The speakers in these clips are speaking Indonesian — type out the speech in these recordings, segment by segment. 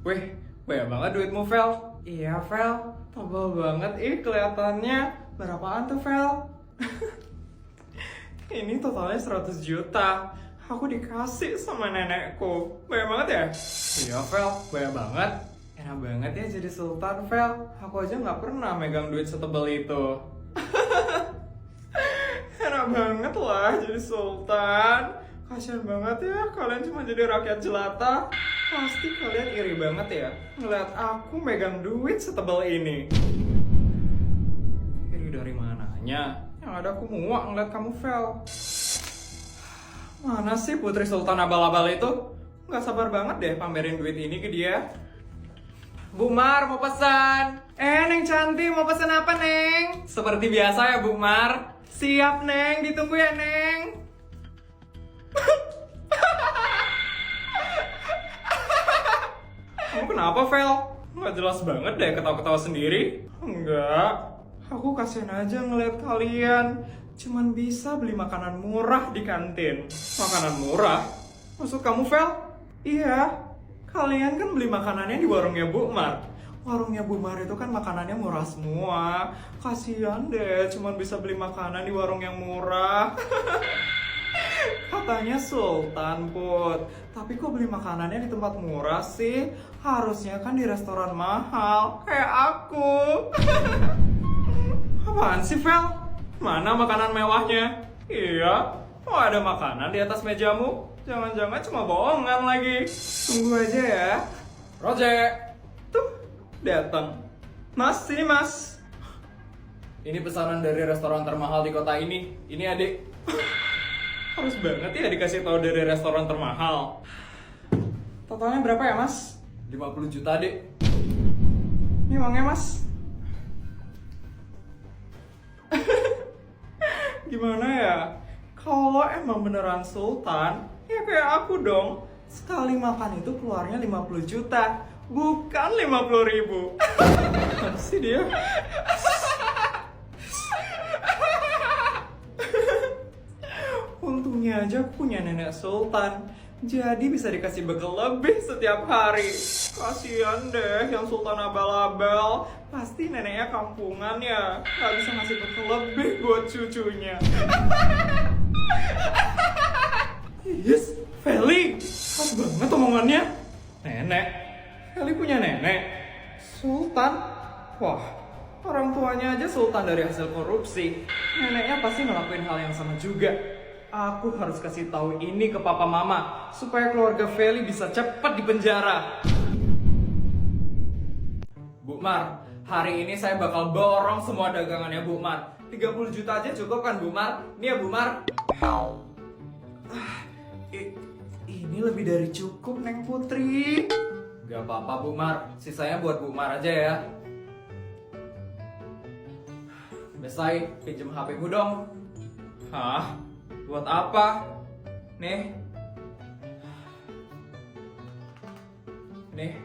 Wih, banyak banget duitmu, Vel. Iya, Vel. Tebal banget, kelihatannya. Berapaan tuh, Vel? Ini totalnya 100 juta. Aku dikasih sama nenekku. Banyak banget ya? Iya, Vel. Banyak banget. Enak banget ya jadi sultan, Vel. Aku aja nggak pernah megang duit setebal itu. Enak banget lah jadi sultan. Kasian banget ya kalian cuma jadi rakyat jelata. Pasti kalian iri banget ya ngeliat aku megang duit setebal ini. Iri dari mananya? Yang ada aku muak ngeliat kamu, Vel. Mana sih putri sultan abal-abal itu? Gak sabar banget deh pamerin duit ini ke dia. Bu Mar mau pesan. Neng cantik mau pesan apa, Neng? Seperti biasa ya, Bu Mar. Siap, Neng, ditunggu ya, Neng. Kamu kenapa, Vel? Nggak jelas banget deh ketawa-ketawa sendiri. Enggak, aku kasihan aja ngeliat kalian cuman bisa beli makanan murah di kantin. Makanan murah? Maksud kamu, Vel? Iya, kalian kan beli makanannya di warungnya Bu Mar. Warungnya Bu Mar itu kan makanannya murah semua. Kasihan deh cuman bisa beli makanan di warung yang murah. Katanya sultan, Put. Tapi kok beli makanannya di tempat murah sih? Harusnya kan di restoran mahal, kayak aku. Apaan sih, Vel? Mana makanan mewahnya? Iya, oh ada makanan di atas mejamu? Jangan-jangan cuma bohongan lagi. Tunggu aja ya. Roger, tuh datang. Mas, sini Mas. Ini pesanan dari restoran termahal di kota ini. Ini adik. Harus banget ya dikasih tahu dari restoran termahal. Totalnya berapa ya, Mas? 50 juta, Dek. Ini uangnya, Mas. Gimana ya? Kalau emang beneran sultan, ya kayak aku dong. Sekali makan itu keluarnya 50 juta, bukan 50 ribu. Apa sih dia? Untungnya aja aku punya nenek sultan, jadi bisa dikasih bekal lebih setiap hari. Kasian deh yang sultan abal-abal, pasti neneknya kampungan ya, gak bisa ngasih bekal lebih buat cucunya. Yes, Feli, pas banget omongannya. Nenek, Feli punya nenek sultan. Wah, orang tuanya aja sultan dari hasil korupsi. Neneknya pasti ngelakuin hal yang sama juga. Aku harus kasih tahu ini ke papa mama supaya keluarga Feli bisa cepat dipenjara. Bu Mar, hari ini saya bakal borong semua dagangannya Bu Mar. 30 juta aja cukup kan, Bu Mar? Ini ya, Bu Mar. Ini lebih dari cukup, Neng Putri. Gak apa-apa, Bu Mar. Sisanya buat Bu Mar aja ya. Besai, pinjem HP-mu dong. Hah? Buat apa? Nih. Nih.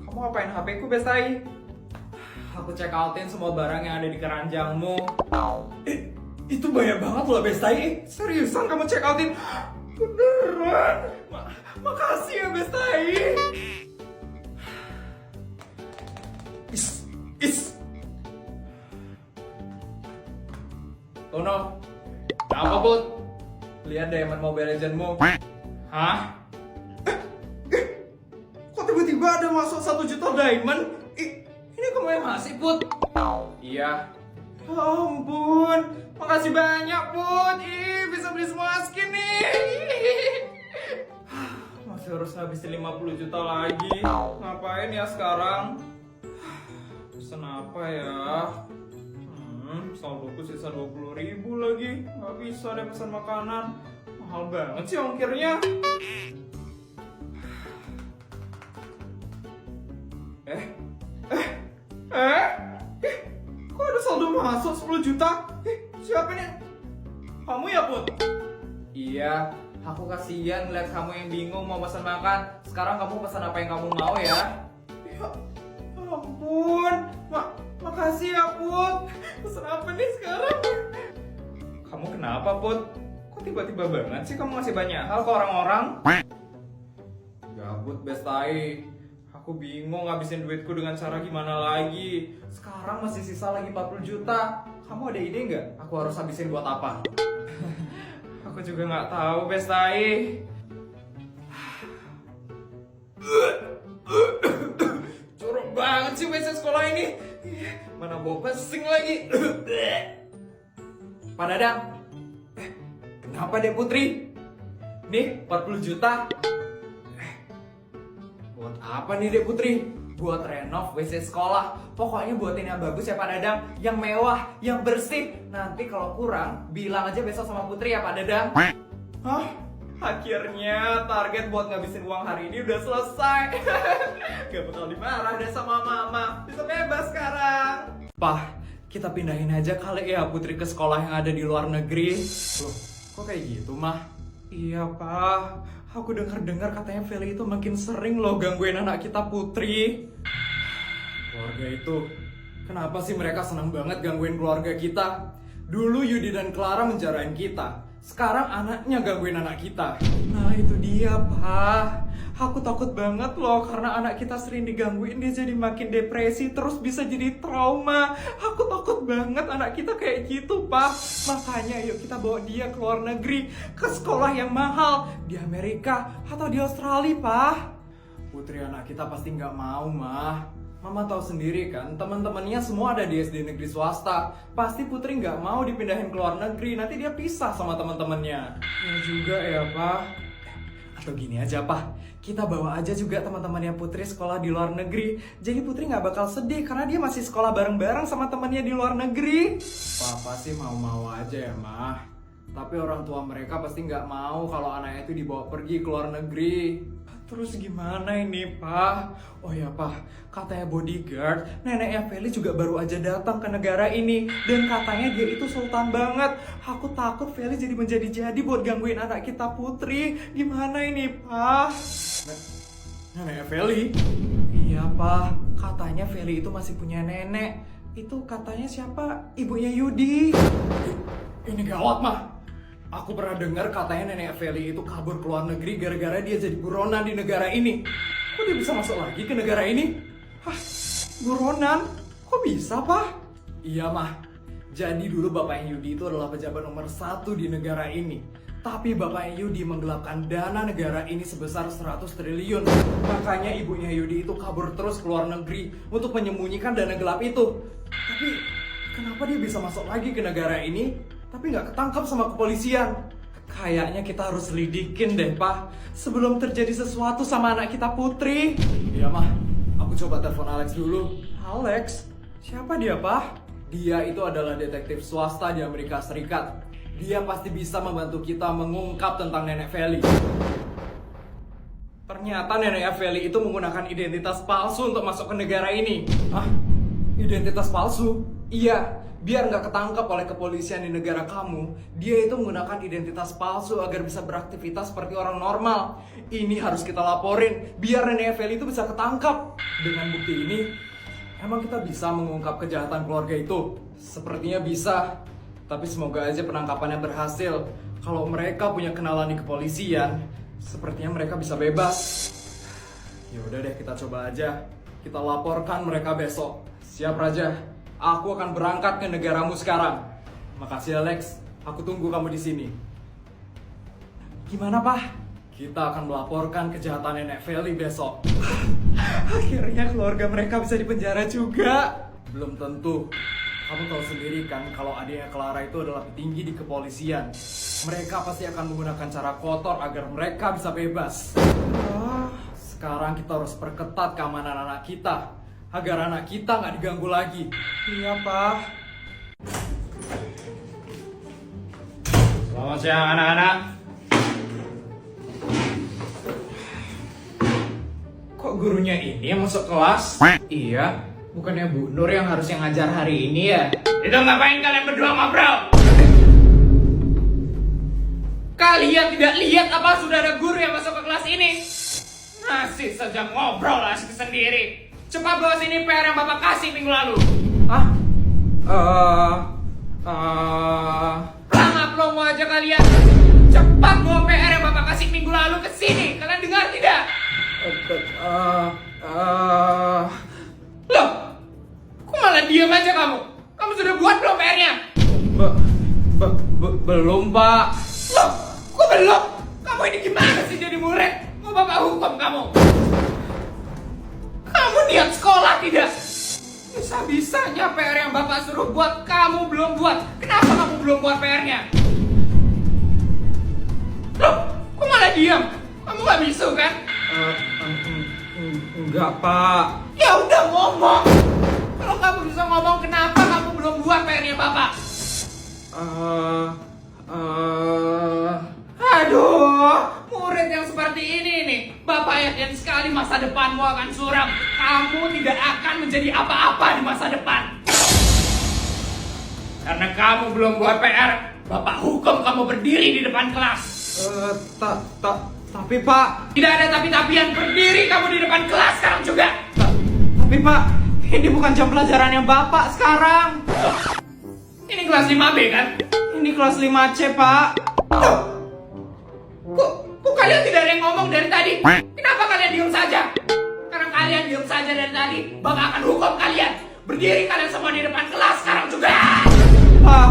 Kamu apain HP-ku, Besai? Aku check outin semua barang yang ada di keranjangmu. Itu banyak banget loh, Besai. Seriusan kamu check outin? Beneran? Makasih ya, Besai. Is. Tono. Apa, Put? Lihat Diamond Mobile Legends-mu. Hah? Kok tiba-tiba ada masuk 1 juta diamond? Ini kamu yang ngasih, Put? Iya. Ya ampun, makasih banyak, Put. Bisa beli semua skin nih. Masih harus ngabisin 50 juta lagi. Ngapain ya sekarang? Pesan apa ya? Saldoku sisa 20 ribu lagi. Gak bisa deh pesan makanan. Mahal banget sih ongkirnya. Kok ada saldo masuk 10 juta? Siapa ini? Kamu ya, Put? Iya, aku kasihan ngeliat kamu yang bingung mau pesan makan. Sekarang kamu pesan apa yang kamu mau ya? Ya ampun, makasih ya, Put. Pesan apa nih sekarang? Kamu kenapa, Put? Kok tiba-tiba banget sih kamu ngasih banyak hal ke orang-orang? Gabut, Bestai. Aku bingung ngabisin duitku dengan cara gimana lagi. Sekarang masih sisa lagi 40 juta. Kamu ada ide nggak? Aku harus habisin buat apa? Aku juga nggak tahu, Bestai. Jorok banget sih WC sekolah ini. Mana bau pesing lagi. Pak Dadang. Kenapa deh Putri? Nih 40 juta. Buat apa nih Dek Putri? Buat renov WC sekolah. Pokoknya buatin yang bagus ya Pak Dadang. Yang mewah, yang bersih. Nanti kalau kurang, bilang aja besok sama Putri ya Pak Dadang. Hah? Akhirnya target buat ngabisin uang hari ini udah selesai. Gak bakal dimarah deh sama mama. Bisa bebas sekarang. Pak, kita pindahin aja kali ya Putri ke sekolah yang ada di luar negeri. Loh, kok kayak gitu mah? Iya Pak, aku dengar katanya Feli itu makin sering loh gangguin anak kita Putri. Keluarga itu, kenapa sih mereka senang banget gangguin keluarga kita? Dulu Yudi dan Clara menjarain kita, sekarang anaknya gangguin anak kita. Nah itu dia Pak, aku takut banget loh karena anak kita sering digangguin dia jadi makin depresi terus bisa jadi trauma. Aku takut banget anak kita kayak gitu Pak. Makanya yuk kita bawa dia ke luar negeri, ke sekolah yang mahal di Amerika atau di Australia Pak. Putri anak kita pasti nggak mau Mah. Mama tahu sendiri kan, teman-temannya semua ada di SD negeri swasta. Pasti Putri nggak mau dipindahin ke luar negeri, nanti dia pisah sama teman-temannya. Ya juga ya Pak. Atau gini aja Pak, kita bawa aja juga teman-temannya Putri sekolah di luar negeri. Jadi Putri nggak bakal sedih karena dia masih sekolah bareng-bareng sama temannya di luar negeri. Papa sih mau-mau aja ya Mah. Tapi orang tua mereka pasti nggak mau kalau anaknya itu dibawa pergi ke luar negeri. Terus gimana ini Pak? Oh ya Pak, katanya bodyguard, neneknya Feli juga baru aja datang ke negara ini. Dan katanya dia itu sultan banget. Aku takut Feli jadi menjadi-jadi buat gangguin anak kita Putri. Gimana ini Pak? Neneknya Feli? Iya Pak, katanya Feli itu masih punya nenek. Itu katanya siapa? Ibunya Yudi. Ini gawat Mah. Aku pernah dengar katanya nenek Feli itu kabur ke luar negeri gara-gara dia jadi buronan di negara ini. Kok dia bisa masuk lagi ke negara ini? Hah? Buronan? Kok bisa, Pak? Iya, Mah. Jadi dulu bapaknya Yudi itu adalah pejabat nomor 1 di negara ini. Tapi bapaknya Yudi menggelapkan dana negara ini sebesar 100 triliun. Makanya ibunya Yudi itu kabur terus ke luar negeri untuk menyembunyikan dana gelap itu. Tapi kenapa dia bisa masuk lagi ke negara ini? Tapi nggak ketangkap sama kepolisian. Kayaknya kita harus lidikin deh, Pak. Sebelum terjadi sesuatu sama anak kita Putri. Iya, Mah. Aku coba telepon Alex dulu. Alex? Siapa dia, Pak? Dia itu adalah detektif swasta di Amerika Serikat. Dia pasti bisa membantu kita mengungkap tentang nenek Feli. Ternyata nenek Feli itu menggunakan identitas palsu untuk masuk ke negara ini. Hah? Identitas palsu? Iya. Biar nggak ketangkap oleh kepolisian di negara kamu, dia itu menggunakan identitas palsu agar bisa beraktivitas seperti orang normal. Ini harus kita laporin, biar nenek Feli itu bisa ketangkap. Dengan bukti ini, emang kita bisa mengungkap kejahatan keluarga itu? Sepertinya bisa, tapi semoga aja penangkapannya berhasil. Kalau mereka punya kenalan di kepolisian, sepertinya mereka bisa bebas. Ya udah deh, kita coba aja. Kita laporkan mereka besok. Siap, Raja. Aku akan berangkat ke negaramu sekarang. Makasih Alex, aku tunggu kamu di sini. Gimana Pak? Kita akan melaporkan kejahatan nenek Feli besok. Akhirnya keluarga mereka bisa dipenjara juga. Belum tentu. Kamu tahu sendiri kan kalau adiknya Clara itu adalah petinggi di kepolisian. Mereka pasti akan menggunakan cara kotor agar mereka bisa bebas. Sekarang kita harus perketat keamanan anak kita agar anak kita nggak diganggu lagi. Iya, Pak. Selamat siang, anak-anak. Kok gurunya ini yang masuk kelas? Iya, bukannya Bu Nur yang harusnya ngajar hari ini ya? Itu ngapain kalian berdua ngobrol? Kalian tidak lihat apa sudah ada guru yang masuk ke kelas ini? Masih saja ngobrol asik sendiri. Cepat bawa sini PR yang Bapak kasih minggu lalu. Hah? Pelongo aja kalian. Cepat bawa PR yang Bapak kasih minggu lalu ke sini. Kalian dengar tidak? Loh, kok malah diam aja kamu? Kamu sudah buat belum PR-nya? Belum, Pak. Loh, kok belum? Kamu ini gimana sih jadi murid? Mau bapak hukum kamu? Kamu niat sekolah tidak? Bisa-bisanya PR yang bapak suruh buat kamu belum buat. Kenapa kamu belum buat PR-nya? Loh, kok malah diam? Kamu gak bisu kan? Enggak, Pak. Ya udah ngomong. Kalau kamu bisa ngomong, kenapa kamu belum buat PR-nya bapak? Aduh, murid yang seperti ini nih, bapak yakin sekali masa depanmu akan suram. Kamu tidak akan menjadi apa-apa di masa depan. Karena kamu belum buat PR, bapak hukum kamu berdiri di depan kelas. Tapi Pak. Tidak ada tapi-tapian, berdiri kamu di depan kelas sekarang juga. Tapi Pak, ini bukan jam pelajarannya Bapak sekarang. Ini kelas 5B kan? Ini kelas 5C, Pak. Kok kalian tidak ada yang ngomong dari tadi? Kenapa kalian diam saja? Karena kalian diam saja dari tadi, bapak akan hukum kalian. Berdiri kalian semua di depan kelas sekarang juga. Pak,